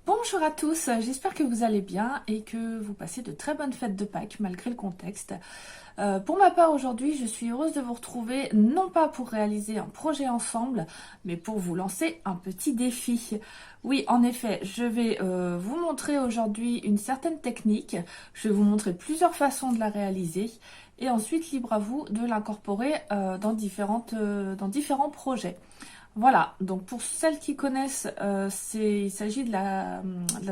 Bonjour à tous, j'espère que vous allez bien et que vous passez de très bonnes fêtes de Pâques malgré le contexte. Pour ma part aujourd'hui, je suis heureuse de vous retrouver, non pas pour réaliser un projet ensemble, mais pour vous lancer un petit défi. Oui, en effet, je vais vous montrer aujourd'hui une certaine technique, je vais vous montrer plusieurs façons de la réaliser et ensuite libre à vous de l'incorporer dans différents projets. Voilà, donc pour celles qui connaissent, il s'agit de la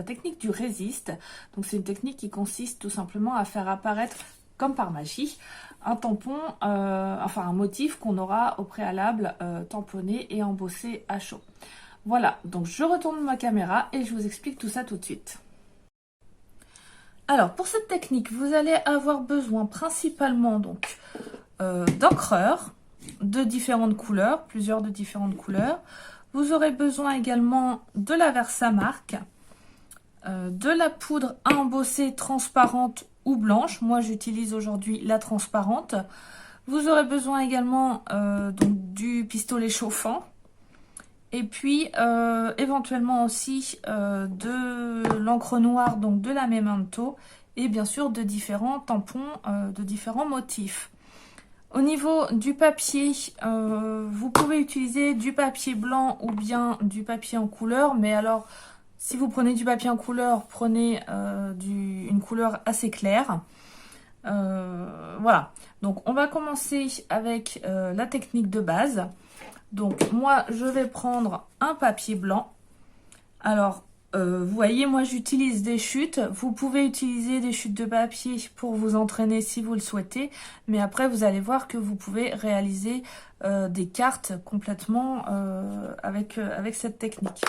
technique du résiste. Donc c'est une technique qui consiste tout simplement à faire apparaître, comme par magie, un tampon, enfin un motif qu'on aura au préalable tamponné et embossé à chaud. Voilà, donc je retourne ma caméra et je vous explique tout ça tout de suite. Alors pour cette technique, vous allez avoir besoin principalement donc d'encreur de différentes couleurs, plusieurs de différentes couleurs. Vous aurez besoin également de la Versamark, de la poudre à embosser transparente ou blanche. Moi, j'utilise aujourd'hui la transparente. Vous aurez besoin également donc, du pistolet chauffant. Et puis, éventuellement aussi de l'encre noire, donc de la Memento. Et bien sûr, de différents tampons, de différents motifs. Au niveau du papier, vous pouvez utiliser du papier blanc ou bien du papier en couleur. Mais alors, si vous prenez du papier en couleur, prenez une couleur assez claire. Voilà. Donc, on va commencer avec la technique de base. Donc, moi, je vais prendre un papier blanc. Alors, vous voyez, moi j'utilise des chutes. Vous pouvez utiliser des chutes de papier pour vous entraîner si vous le souhaitez. Mais après, vous allez voir que vous pouvez réaliser des cartes complètement avec cette technique.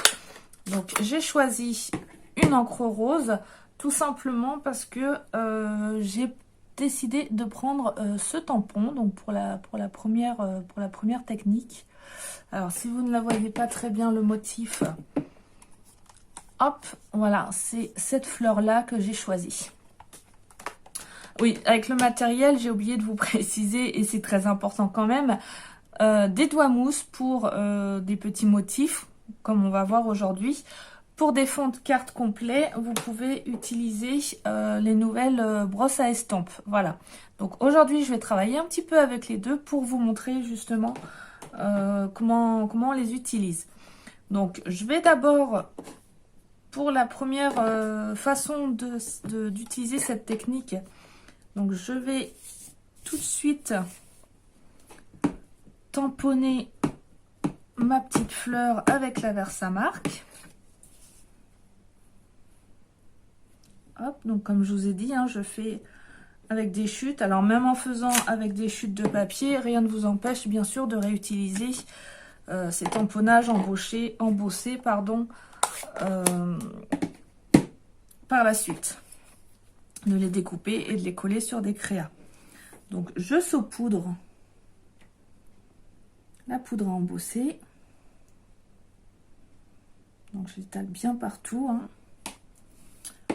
Donc, j'ai choisi une encre rose, tout simplement parce que j'ai décidé de prendre ce tampon, donc pour la première technique. Alors, si vous ne la voyez pas très bien, le motif... Hop, voilà, c'est cette fleur-là que j'ai choisie. Oui, avec le matériel, j'ai oublié de vous préciser, et c'est très important quand même, des doigts mousse pour des petits motifs, comme on va voir aujourd'hui. Pour des fonds de cartes complets, vous pouvez utiliser les nouvelles brosses à estampes. Voilà, donc aujourd'hui, je vais travailler un petit peu avec les deux pour vous montrer justement comment on les utilise. Donc, je vais d'abord... Pour la première façon d'utiliser cette technique, donc je vais tout de suite tamponner ma petite fleur avec la Versamark. Hop, donc comme je vous ai dit, hein, je fais avec des chutes. Alors même en faisant avec des chutes de papier, rien ne vous empêche bien sûr de réutiliser ces tamponnages embossés, par la suite, de les découper et de les coller sur des créas. Donc je saupoudre la poudre à embosser, donc je l'étale bien partout, hein.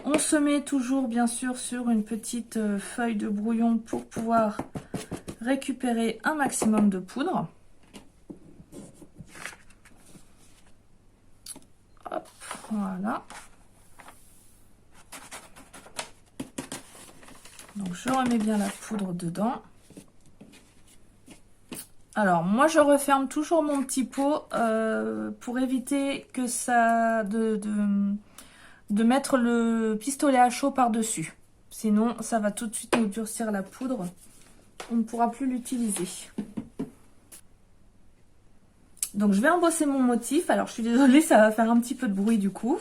On se met toujours bien sûr sur une petite feuille de brouillon pour pouvoir récupérer un maximum de poudre. Hop, voilà. Donc je remets bien la poudre dedans. Alors moi je referme toujours mon petit pot pour éviter que ça de mettre le pistolet à chaud par dessus. Sinon ça va tout de suite nous durcir la poudre. On ne pourra plus l'utiliser. Donc je vais embosser mon motif. Alors je suis désolée, ça va faire un petit peu de bruit du coup.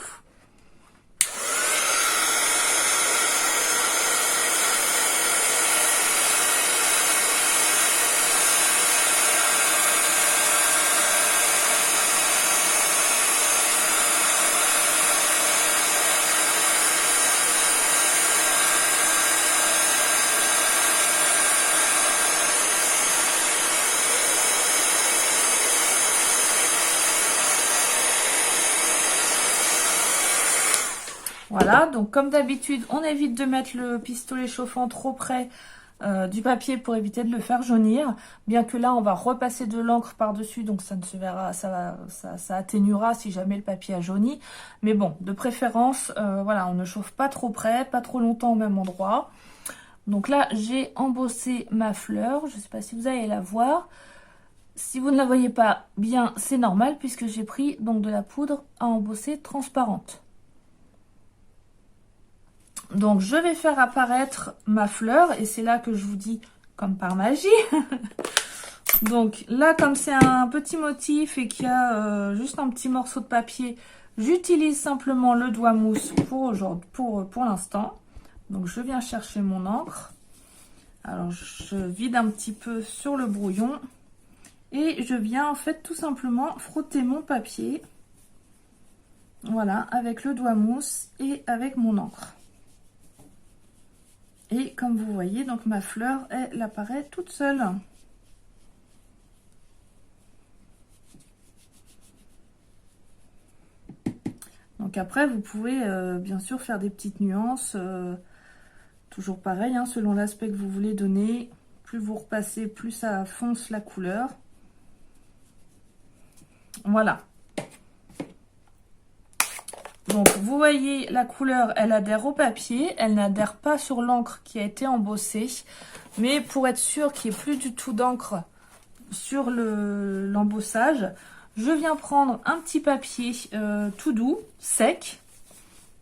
Voilà, donc comme d'habitude, on évite de mettre le pistolet chauffant trop près du papier pour éviter de le faire jaunir. Bien que là, on va repasser de l'encre par-dessus, donc ça ne se verra, ça atténuera si jamais le papier a jauni. Mais bon, de préférence, voilà, on ne chauffe pas trop près, pas trop longtemps au même endroit. Donc là, j'ai embossé ma fleur. Je ne sais pas si vous allez la voir. Si vous ne la voyez pas bien, c'est normal puisque j'ai pris donc de la poudre à embosser transparente. Donc je vais faire apparaître ma fleur et c'est là que je vous dis comme par magie. Donc là, comme c'est un petit motif et qu'il y a juste un petit morceau de papier, j'utilise simplement le doigt mousse pour l'instant. Donc je viens chercher mon encre. Alors je vide un petit peu sur le brouillon et je viens en fait tout simplement frotter mon papier. Voilà, avec le doigt mousse et avec mon encre. Et comme vous voyez, donc ma fleur, elle apparaît toute seule. Donc après, vous pouvez bien sûr faire des petites nuances. Toujours pareil, hein, selon l'aspect que vous voulez donner. Plus vous repassez, plus ça fonce la couleur. Voilà. Donc vous voyez, la couleur, elle adhère au papier, elle n'adhère pas sur l'encre qui a été embossée. Mais pour être sûr qu'il n'y ait plus du tout d'encre sur l'embossage, je viens prendre un petit papier tout doux, sec,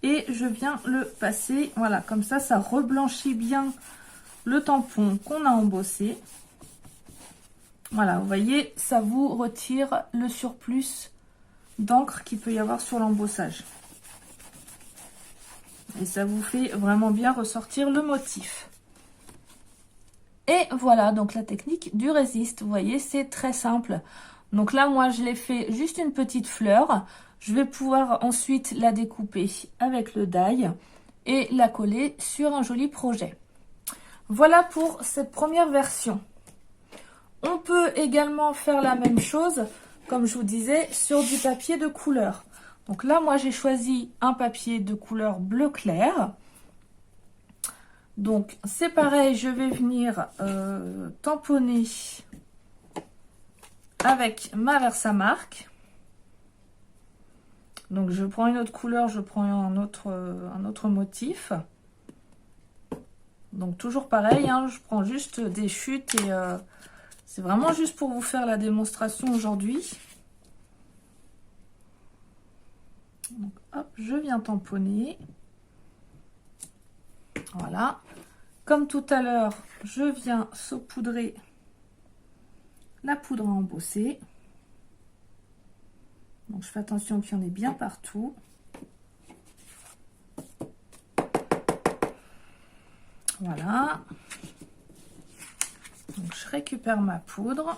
et je viens le passer. Voilà, comme ça reblanchit bien le tampon qu'on a embossé. Voilà, vous voyez, ça vous retire le surplus d'encre qu'il peut y avoir sur l'embossage. Et ça vous fait vraiment bien ressortir le motif. Et voilà, donc la technique du résiste. Vous voyez, c'est très simple. Donc là, moi, je l'ai fait juste une petite fleur. Je vais pouvoir ensuite la découper avec le die et la coller sur un joli projet. Voilà pour cette première version. On peut également faire la même chose, comme je vous disais, sur du papier de couleur. Donc là, moi, j'ai choisi un papier de couleur bleu clair. Donc, c'est pareil, je vais venir tamponner avec ma Versamark. Donc, je prends une autre couleur, je prends un autre motif. Donc, toujours pareil, hein, je prends juste des chutes et c'est vraiment juste pour vous faire la démonstration aujourd'hui. Donc, hop, je viens tamponner. Voilà. Comme tout à l'heure, je viens saupoudrer la poudre à embosser. Donc, je fais attention qu'il y en ait bien partout. Voilà. Donc, je récupère ma poudre.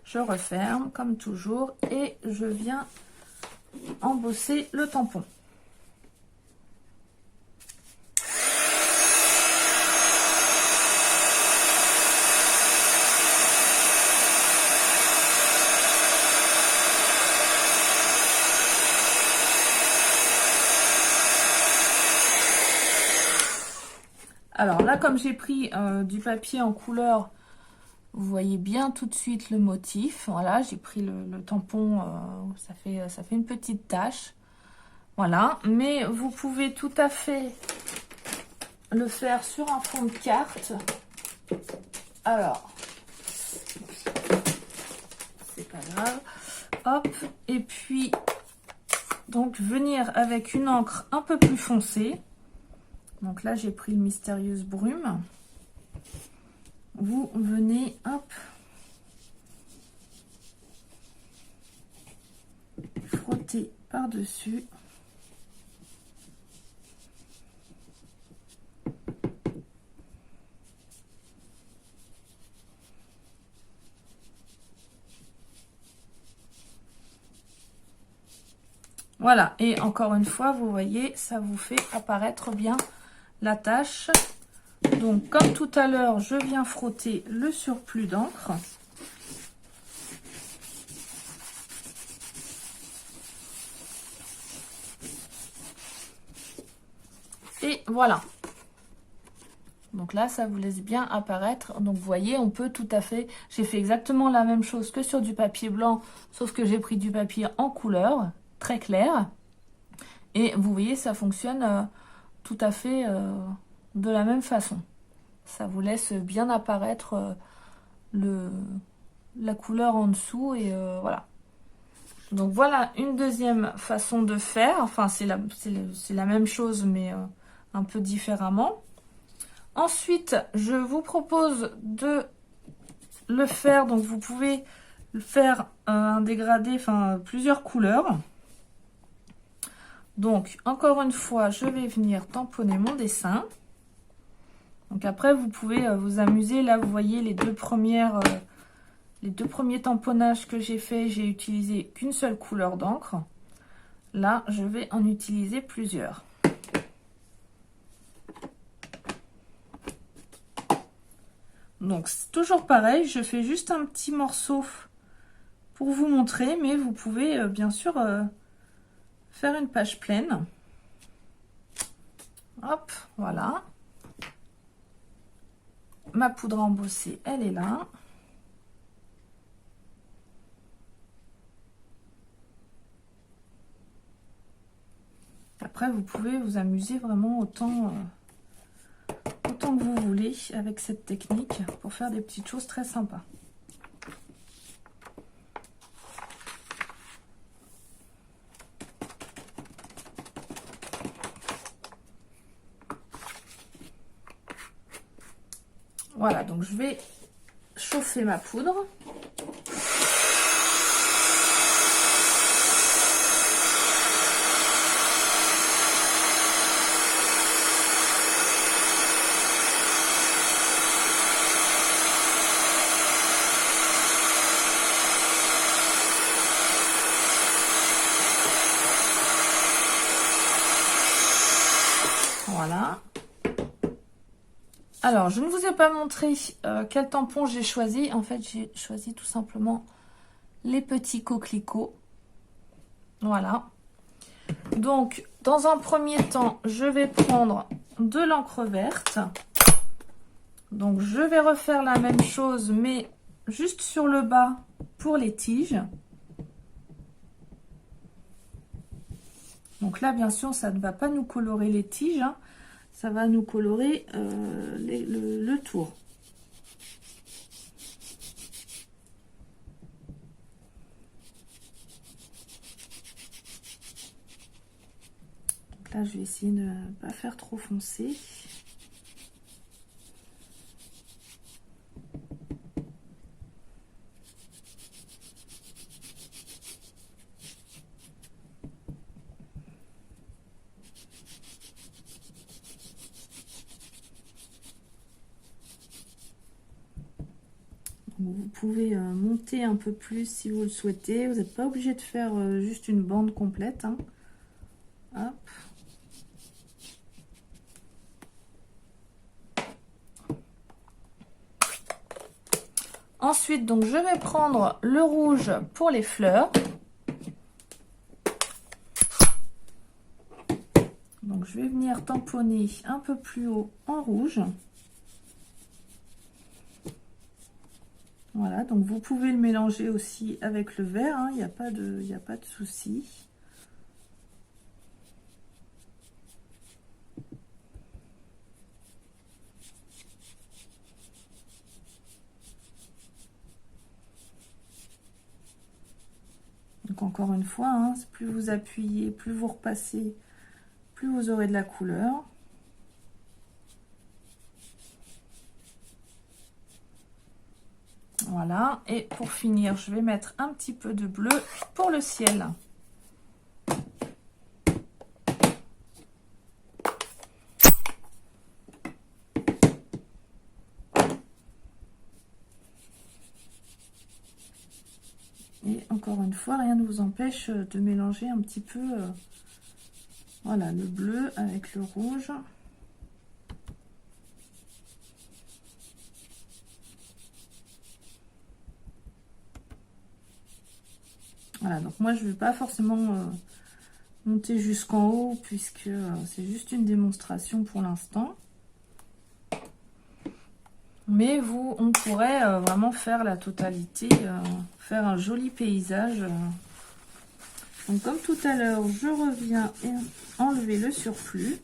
Je referme comme toujours et je viens embosser le tampon. Alors là, comme j'ai pris du papier en couleur, vous voyez bien tout de suite le motif. Voilà, j'ai pris le tampon, ça fait une petite tache. Voilà, mais vous pouvez tout à fait le faire sur un fond de carte. Alors, c'est pas grave. Hop, et puis, donc venir avec une encre un peu plus foncée. Donc là, j'ai pris le Mystérieuse Brume. Vous venez, hop, frotter par-dessus. Voilà, et encore une fois, vous voyez, ça vous fait apparaître bien la tache. Donc, comme tout à l'heure, je viens frotter le surplus d'encre. Et voilà. Donc là, ça vous laisse bien apparaître. Donc vous voyez, on peut tout à fait... J'ai fait exactement la même chose que sur du papier blanc, sauf que j'ai pris du papier en couleur, très clair. Et vous voyez, ça fonctionne tout à fait de la même façon. Ça vous laisse bien apparaître la couleur en dessous et voilà. Donc voilà une deuxième façon de faire. Enfin, c'est la même chose, mais un peu différemment. Ensuite, je vous propose de le faire. Donc vous pouvez faire un dégradé, enfin plusieurs couleurs. Donc, encore une fois, je vais venir tamponner mon dessin. Donc après, vous pouvez vous amuser. Là, vous voyez les deux premiers tamponnages que j'ai fait, j'ai utilisé qu'une seule couleur d'encre. Là, je vais en utiliser plusieurs. Donc, c'est toujours pareil. Je fais juste un petit morceau pour vous montrer, mais vous pouvez bien sûr faire une page pleine. Hop, voilà. Ma poudre embossée, elle est là. Après, vous pouvez vous amuser vraiment autant que vous voulez avec cette technique pour faire des petites choses très sympas. Voilà, donc je vais chauffer ma poudre. Voilà. Alors, je ne vous ai pas montré quel tampon j'ai choisi. En fait, j'ai choisi tout simplement les petits coquelicots. Voilà. Donc, dans un premier temps, je vais prendre de l'encre verte. Donc, je vais refaire la même chose, mais juste sur le bas pour les tiges. Donc là, bien sûr, ça ne va pas nous colorer les tiges, hein. Ça va nous colorer le tour. Donc là, je vais essayer de ne pas faire trop foncé. Vous pouvez monter un peu plus si vous le souhaitez. Vous n'êtes pas obligé de faire juste une bande complète, hein. Hop. Ensuite, donc, je vais prendre le rouge pour les fleurs. Donc, je vais venir tamponner un peu plus haut en rouge. Voilà, donc vous pouvez le mélanger aussi avec le vert, hein, il n'y a pas de souci. Donc encore une fois, hein, plus vous appuyez, plus vous repassez, plus vous aurez de la couleur. Voilà, et pour finir, je vais mettre un petit peu de bleu pour le ciel. Et encore une fois, rien ne vous empêche de mélanger un petit peu voilà, le bleu avec le rouge. Voilà, donc moi je ne vais pas forcément monter jusqu'en haut puisque c'est juste une démonstration pour l'instant. Mais on pourrait vraiment faire la totalité, faire un joli paysage. Donc comme tout à l'heure, je reviens et enlever le surplus.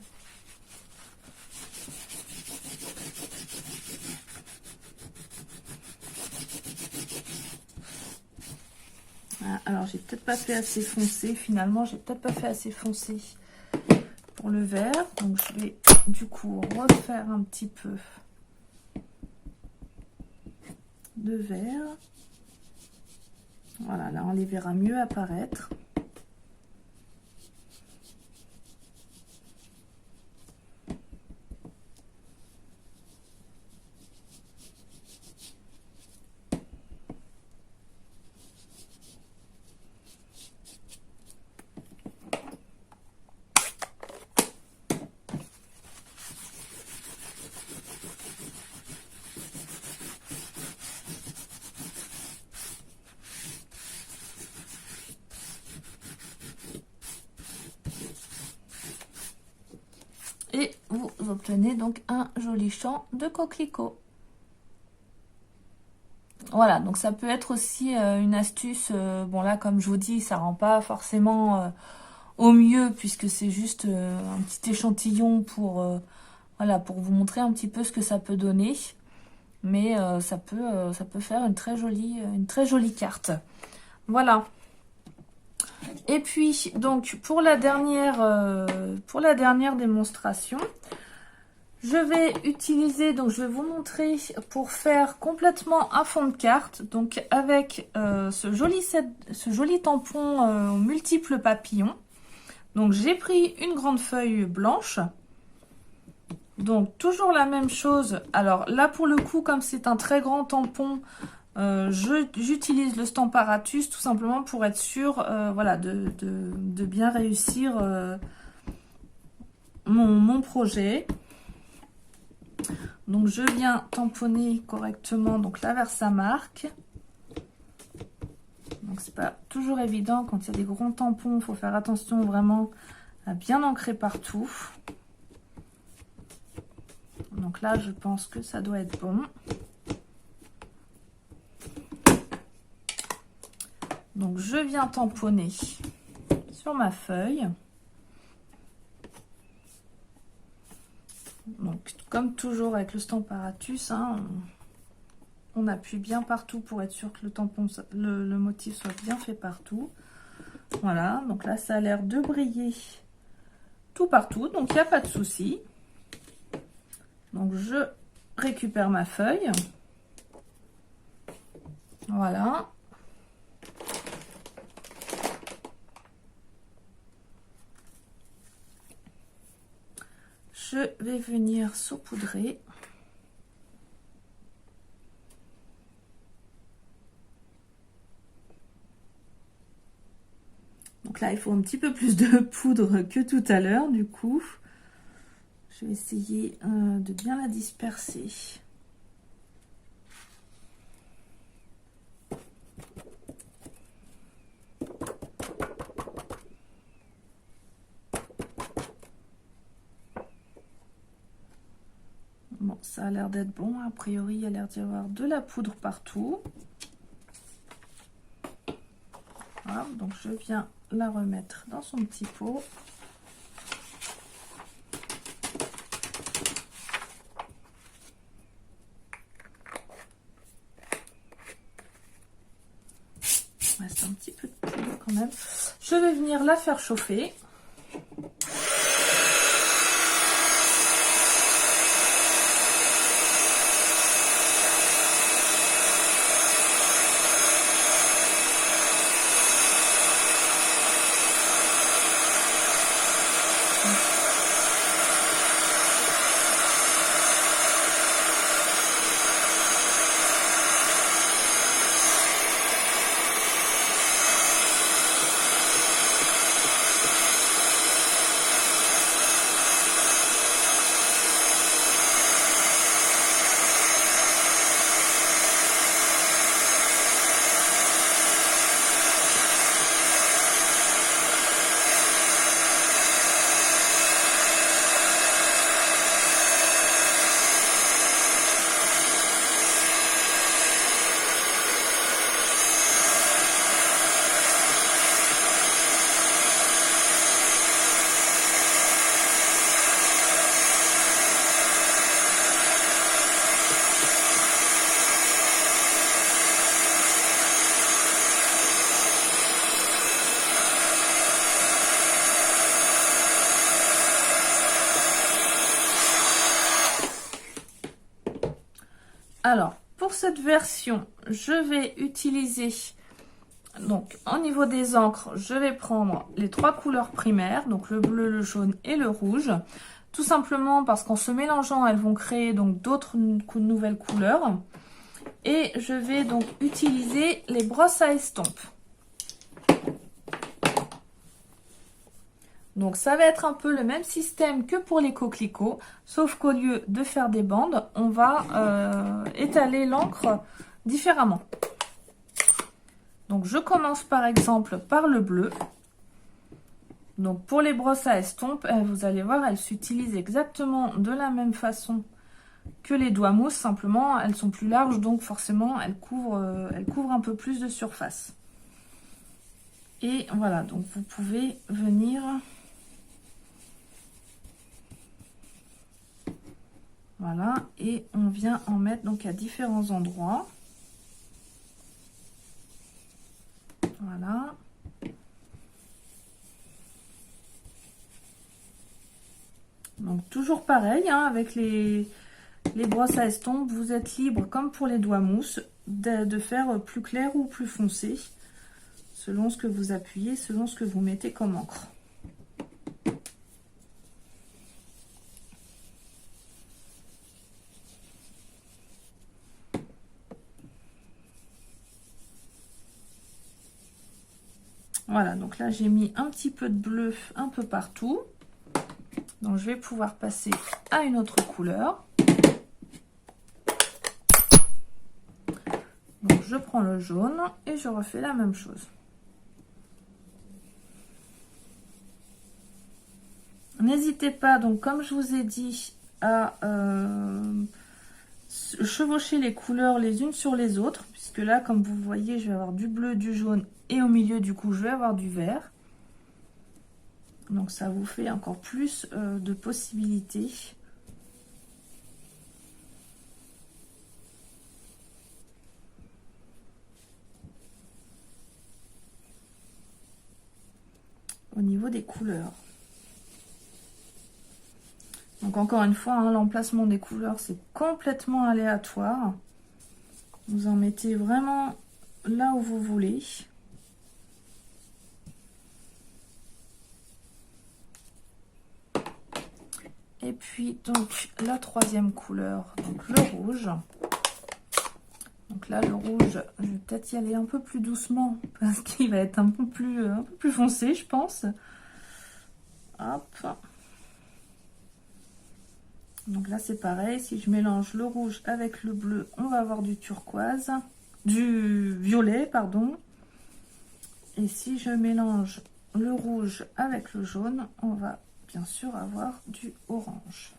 Ah, alors j'ai peut-être pas fait assez foncé, finalement j'ai peut-être pas fait assez foncé pour le vert. Donc je vais du coup refaire un petit peu de vert. Voilà, là on les verra mieux apparaître. Et vous obtenez donc un joli champ de coquelicots. Voilà, donc ça peut être aussi une astuce. Bon là, comme je vous dis, ça rend pas forcément au mieux puisque c'est juste un petit échantillon pour, voilà, pour vous montrer un petit peu ce que ça peut donner. Mais ça peut faire une très jolie carte. Voilà. Et puis, donc, pour la dernière démonstration, je vais utiliser, donc je vais vous montrer pour faire complètement un fond de carte, donc avec ce joli tampon aux multiples papillons. Donc, j'ai pris une grande feuille blanche. Donc, toujours la même chose. Alors, là, pour le coup, comme c'est un très grand tampon, j'utilise le Stamparatus tout simplement pour être sûr voilà, de bien réussir mon projet. Donc je viens tamponner correctement donc là vers sa marque. Donc c'est pas toujours évident quand il y a des gros tampons, il faut faire attention vraiment à bien ancrer partout. Donc là je pense que ça doit être bon. Donc je viens tamponner sur ma feuille. Donc comme toujours avec le Stamparatus, hein, on appuie bien partout pour être sûr que le tampon, le motif soit bien fait partout. Voilà, donc là ça a l'air de briller tout partout, donc il n'y a pas de souci. Donc je récupère ma feuille. Voilà. Je vais venir saupoudrer. Donc là, il faut un petit peu plus de poudre que tout à l'heure, du coup. Je vais essayer de bien la disperser. Bon, ça a l'air d'être bon. A priori, il y a l'air d'y avoir de la poudre partout. Voilà, donc je viens la remettre dans son petit pot. Il reste un petit peu de poudre quand même. Je vais venir la faire chauffer. Alors, pour cette version, je vais utiliser, donc au niveau des encres, je vais prendre les 3 couleurs primaires, donc le bleu, le jaune et le rouge. Tout simplement parce qu'en se mélangeant, elles vont créer donc d'autres nouvelles couleurs. Et je vais donc utiliser les brosses à estompe. Donc ça va être un peu le même système que pour les coquelicots, sauf qu'au lieu de faire des bandes, on va étaler l'encre différemment. Donc je commence par exemple par le bleu. Donc pour les brosses à estompe, vous allez voir, elles s'utilisent exactement de la même façon que les doigts mousse, simplement elles sont plus larges, donc forcément elles couvrent un peu plus de surface. Et voilà, donc vous pouvez venir, voilà, et on vient en mettre donc à différents endroits. Voilà. Donc toujours pareil, hein, avec les brosses à estompe, vous êtes libre, comme pour les doigts mousse, de faire plus clair ou plus foncé, selon ce que vous appuyez, selon ce que vous mettez comme encre. Voilà, donc là j'ai mis un petit peu de bleu un peu partout. Donc je vais pouvoir passer à une autre couleur. Donc je prends le jaune et je refais la même chose. N'hésitez pas, donc comme je vous ai dit, à chevaucher les couleurs les unes sur les autres, puisque là, comme vous voyez, je vais avoir du bleu, du jaune, et au milieu, du coup, je vais avoir du vert. Donc ça vous fait encore plus de possibilités. Au niveau des couleurs. Donc encore une fois, hein, l'emplacement des couleurs, c'est complètement aléatoire. Vous en mettez vraiment là où vous voulez. Et puis donc la troisième couleur, donc le rouge. Donc là le rouge, je vais peut-être y aller un peu plus doucement parce qu'il va être un peu plus foncé, je pense. Hop. Donc là c'est pareil, si je mélange le rouge avec le bleu, on va avoir du turquoise, du violet, pardon. Et si je mélange le rouge avec le jaune, on va bien sûr avoir du orange.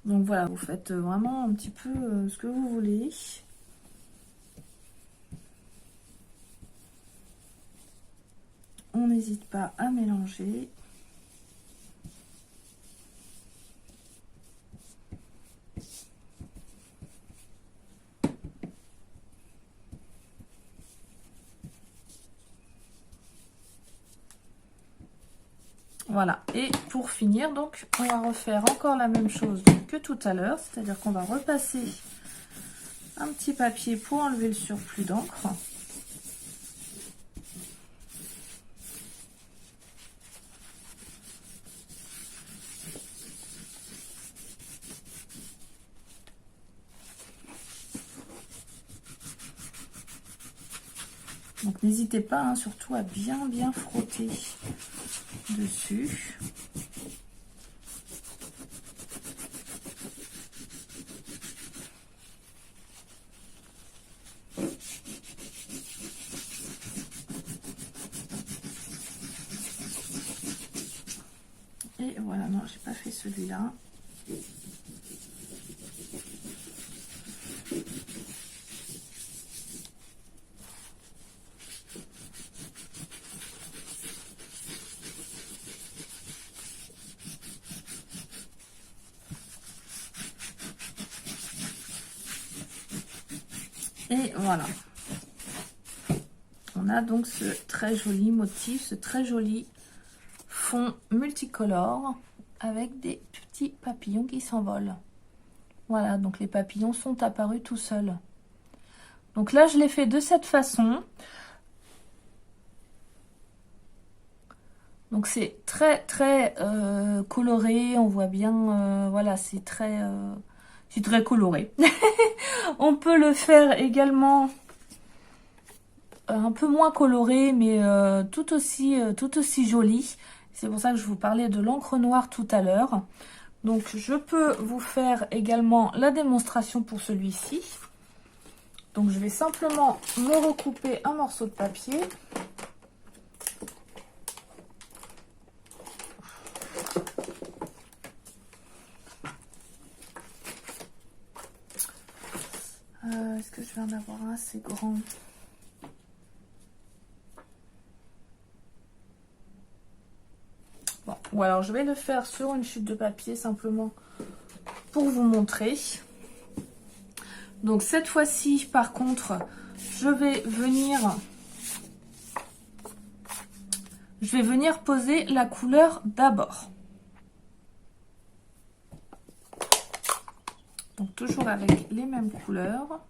Donc voilà, vous faites vraiment un petit peu ce que vous voulez. On n'hésite pas à mélanger. Voilà, et pour finir, donc, on va refaire encore la même chose que tout à l'heure, c'est-à-dire qu'on va repasser un petit papier pour enlever le surplus d'encre. Donc n'hésitez pas, hein, surtout à bien frotter dessus. Et voilà, non, j'ai pas fait celui-là. Et voilà. On a donc ce très joli motif, ce très joli fond multicolore avec des petits papillons qui s'envolent. Voilà, donc les papillons sont apparus tout seuls. Donc là, je l'ai fait de cette façon. Donc c'est très coloré, on voit bien, voilà, c'est très coloré. On peut le faire également un peu moins coloré, mais tout aussi joli. C'est pour ça que je vous parlais de l'encre noire tout à l'heure. Donc je peux vous faire également la démonstration pour celui-ci. Donc je vais simplement me recouper un morceau de papier. Est-ce que je vais en avoir un assez grand? Bon, ou alors je vais le faire sur une chute de papier simplement pour vous montrer. Donc cette fois-ci, par contre, je vais venir poser la couleur d'abord. Donc toujours avec les mêmes couleurs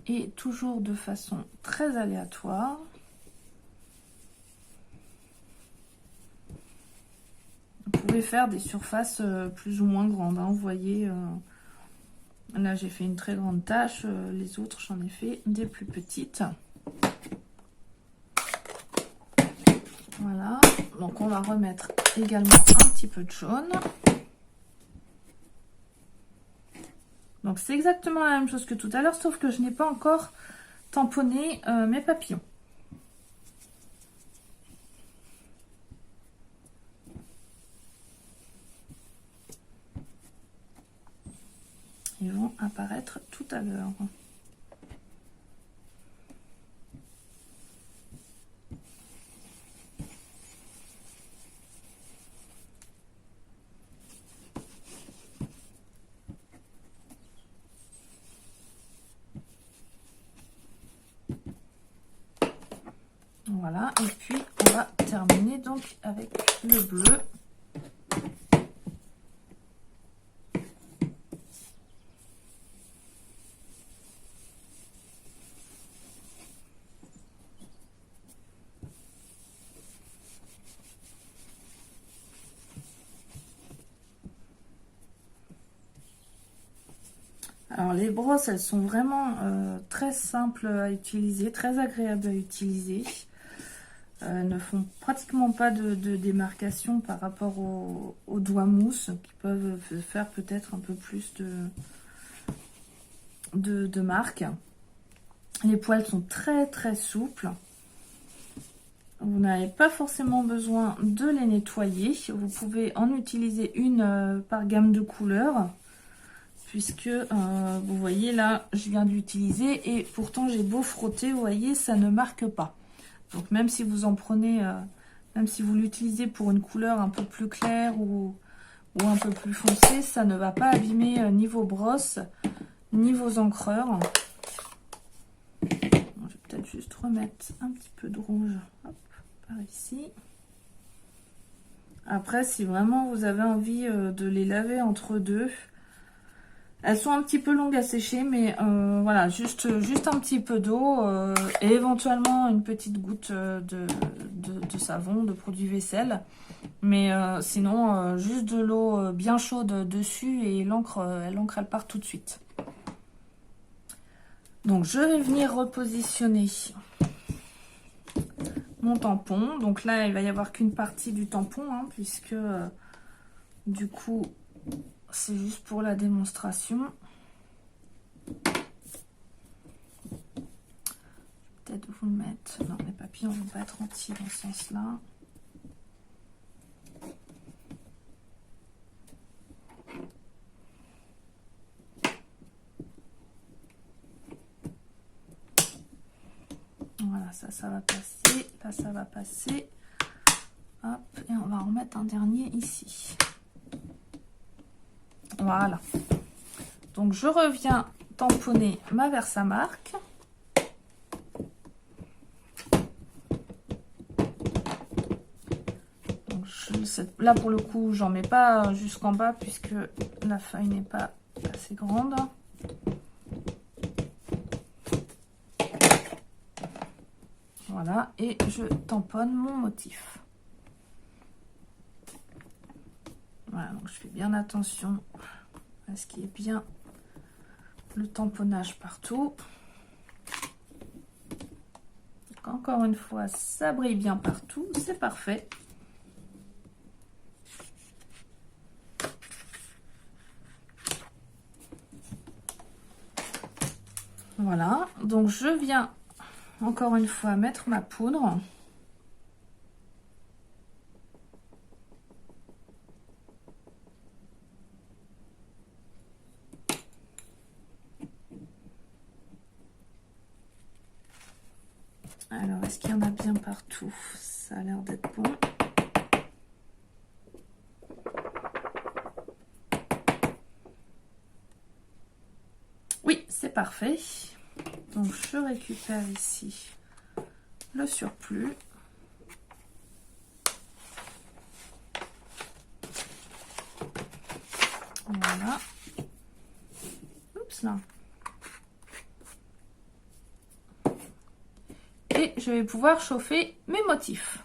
et toujours de façon très aléatoire. Vous pouvez faire des surfaces plus ou moins grandes, hein. Vous voyez, là j'ai fait une très grande tache, les autres j'en ai fait des plus petites. Voilà, donc on va remettre également un petit peu de jaune. Donc c'est exactement la même chose que tout à l'heure, sauf que je n'ai pas encore tamponné mes papillons. Ils vont apparaître tout à l'heure. Voilà, et puis on va terminer donc avec le bleu. Alors les brosses, elles sont vraiment très simples à utiliser, très agréables à utiliser. Ne font pratiquement pas de démarcation par rapport aux doigts mousse qui peuvent faire peut-être un peu plus de marque. Les poils sont très souples. Vous n'avez pas forcément besoin de les nettoyer. Vous pouvez en utiliser une par gamme de couleurs. Puisque vous voyez là, je viens de l'utiliser et pourtant j'ai beau frotter, vous voyez, ça ne marque pas. Donc même si vous en prenez, même si vous l'utilisez pour une couleur un peu plus claire ou un peu plus foncée, ça ne va pas abîmer ni vos brosses, ni vos encreurs. Bon, je vais peut-être juste remettre un petit peu de rouge, hop, par ici. Après, si vraiment vous avez envie de les laver entre deux, elles sont un petit peu longues à sécher, mais voilà, juste un petit peu d'eau et éventuellement une petite goutte de savon, de produit vaisselle. Mais sinon, juste de l'eau bien chaude dessus et l'encre, elle part tout de suite. Donc, je vais venir repositionner mon tampon. Donc là, il va y avoir qu'une partie du tampon, hein, puisque du coup... c'est juste pour la démonstration. Peut-être vous le mettre. Non, les papillons ne vont pas être entiers dans ce sens-là. Voilà, ça va passer. Là, ça va passer. Hop, et on va en remettre un dernier ici. Voilà. Donc je reviens tamponner ma Versamark. Donc, là pour le coup, j'en mets pas jusqu'en bas puisque la feuille n'est pas assez grande. Voilà, et je tamponne mon motif. Voilà, donc je fais bien attention à ce qu'il y ait bien le tamponnage partout. Donc, encore une fois, ça brille bien partout, c'est parfait. Voilà, donc je viens encore une fois mettre ma poudre. Alors, est-ce qu'il y en a bien partout? Ça a l'air d'être bon. Oui, c'est parfait. Donc, je récupère ici le surplus. Voilà. Oups là. Et je vais pouvoir chauffer mes motifs.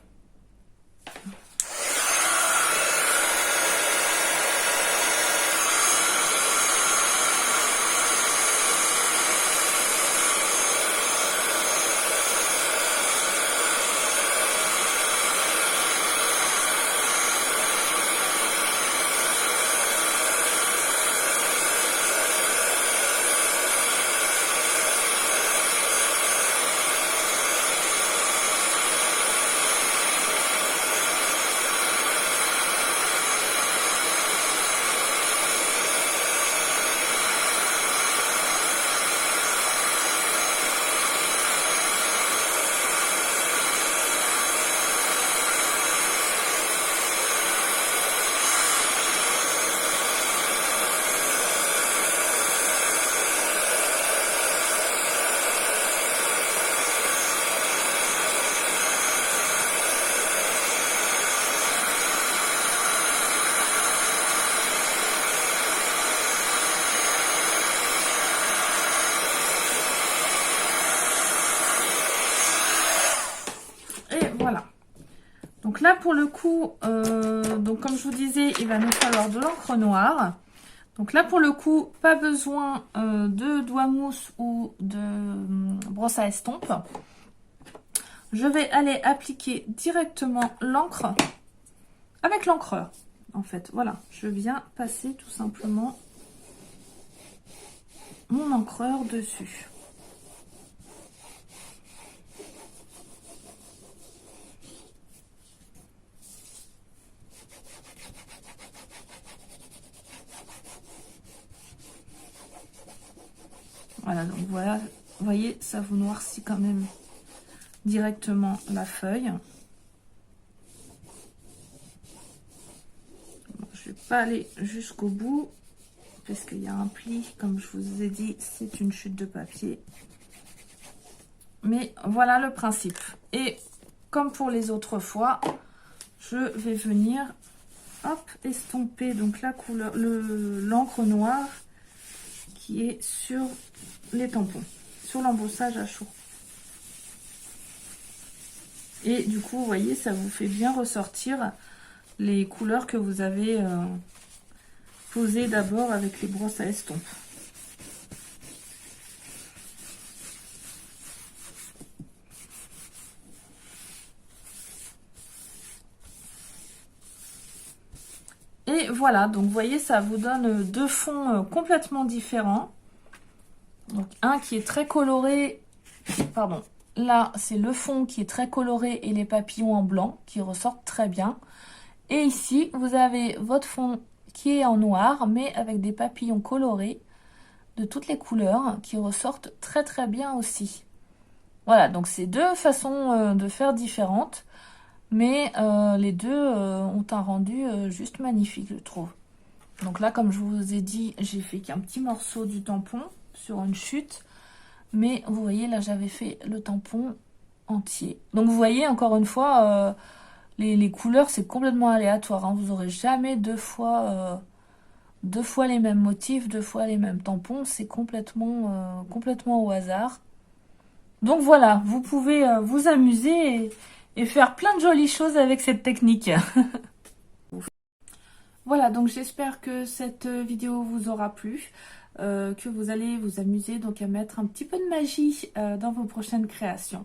Voilà. Donc là, pour le coup, donc comme je vous disais, il va nous falloir de l'encre noire. Donc là, pour le coup, pas besoin de doigt mousse ou de brosse à estompe. Je vais aller appliquer directement l'encre avec l'encreur. En fait, voilà. Je viens passer tout simplement mon encreur dessus. Voilà, donc voilà, vous voyez, ça vous noircit quand même directement la feuille. Bon, je ne vais pas aller jusqu'au bout, parce qu'il y a un pli, comme je vous ai dit, c'est une chute de papier. Mais voilà le principe. Et comme pour les autres fois, je vais venir, hop, estomper donc la couleur, l'encre noire qui est sur les tampons, sur l'embossage à chaud. Et du coup, vous voyez, ça vous fait bien ressortir les couleurs que vous avez posées d'abord avec les brosses à estompe. Et voilà, donc vous voyez, ça vous donne deux fonds complètement différents. Donc un qui est très coloré, pardon, là c'est le fond qui est très coloré et les papillons en blanc qui ressortent très bien. Et ici, vous avez votre fond qui est en noir, mais avec des papillons colorés de toutes les couleurs qui ressortent très très bien aussi. Voilà, donc c'est deux façons de faire différentes. Mais les deux ont un rendu juste magnifique, je trouve. Donc là, comme je vous ai dit, j'ai fait qu'un petit morceau du tampon. sur une chute. Mais vous voyez, là, j'avais fait le tampon entier. Donc, vous voyez, encore une fois, les couleurs, c'est complètement aléatoire. Hein. Vous n'aurez jamais deux fois les mêmes motifs, deux fois les mêmes tampons. C'est complètement au hasard. Donc, voilà, vous pouvez vous amuser et faire plein de jolies choses avec cette technique. Voilà, donc j'espère que cette vidéo vous aura plu, que vous allez vous amuser donc à mettre un petit peu de magie dans vos prochaines créations.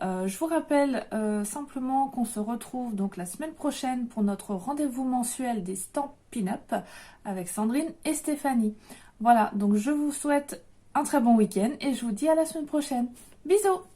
Je vous rappelle simplement qu'on se retrouve donc la semaine prochaine pour notre rendez-vous mensuel des Stampin' Up avec Sandrine et Stéphanie. Voilà, donc je vous souhaite un très bon week-end et je vous dis à la semaine prochaine. Bisous!